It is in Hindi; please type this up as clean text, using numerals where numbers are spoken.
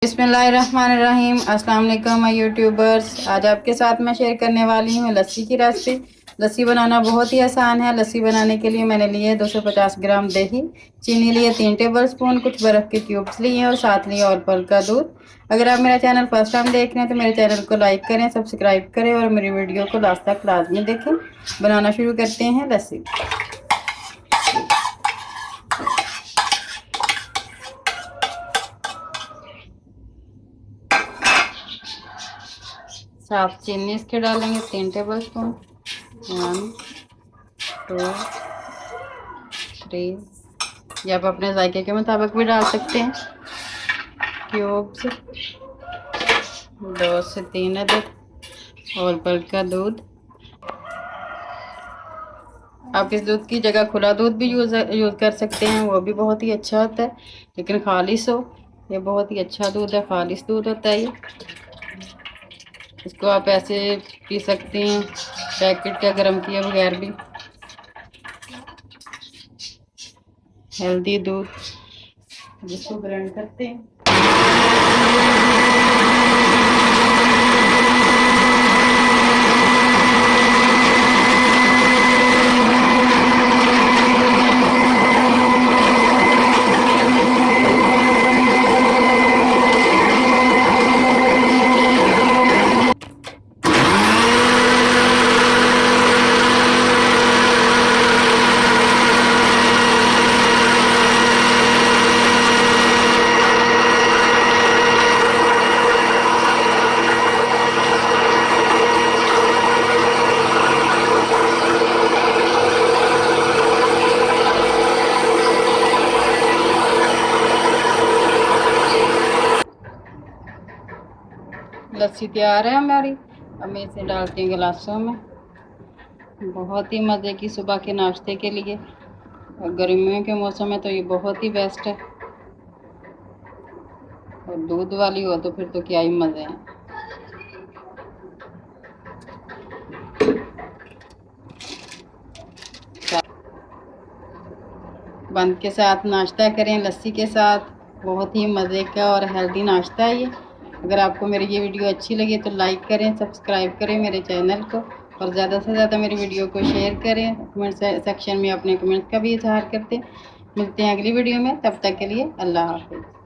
बिस्मिल्लाहिर्रहमानिर्रहीम। अस्सलाम वालेकुम माय यूट्यूबर्स। आज आपके साथ मैं शेयर करने वाली हूँ लस्सी की रेसिपी। लस्सी बनाना बहुत ही आसान है। लस्सी बनाने के लिए मैंने लिए 250 ग्राम दही, चीनी लिए 3 टेबलस्पून, कुछ बर्फ़ के क्यूब्स लिए और साथ लिए और पल का दूध। अगर आप मेरा चैनल फर्स्ट टाइम देख रहे हैं तो मेरे चैनल को लाइक करें, सब्सक्राइब करें और मेरी वीडियो को लास्ट तक लाजमी देखें। बनाना शुरू करते हैं लस्सी। साफ चीनी इसके डालेंगे 3 टेबलस्पून। 1 2 3, या आप अपने जायके के मुताबिक भी डाल सकते हैं। क्यूब्स 2 से 3 अदद और पल का दूध। आप इस दूध की जगह खुला दूध भी यूज़ कर सकते हैं, वो भी बहुत ही अच्छा होता है, लेकिन खालिश हो। ये बहुत ही अच्छा दूध है, खालिश दूध होता है ये। इसको आप ऐसे पी सकते हैं, पैकेट का गर्म किए बगैर भी। हेल्दी दूध, जिसको ग्राइंड करते हैं। लस्सी तैयार है हमारी। अब मैं इसे डालती हूँ गिलासों में। बहुत ही मज़े की सुबह के नाश्ते के लिए, और गर्मियों के मौसम में तो ये बहुत ही बेस्ट है। और दूध वाली हो तो फिर तो क्या ही मज़े हैं। बंद के साथ नाश्ता करें लस्सी के साथ। बहुत ही मज़े का और हेल्दी नाश्ता है ये। अगर आपको मेरी ये वीडियो अच्छी लगे तो लाइक करें, सब्सक्राइब करें मेरे चैनल को, और ज़्यादा से ज़्यादा मेरी वीडियो को शेयर करें। कमेंट सेक्शन में अपने कमेंट का भी इजहार करते। मिलते हैं अगली वीडियो में, तब तक के लिए अल्लाह हाफ़िज़।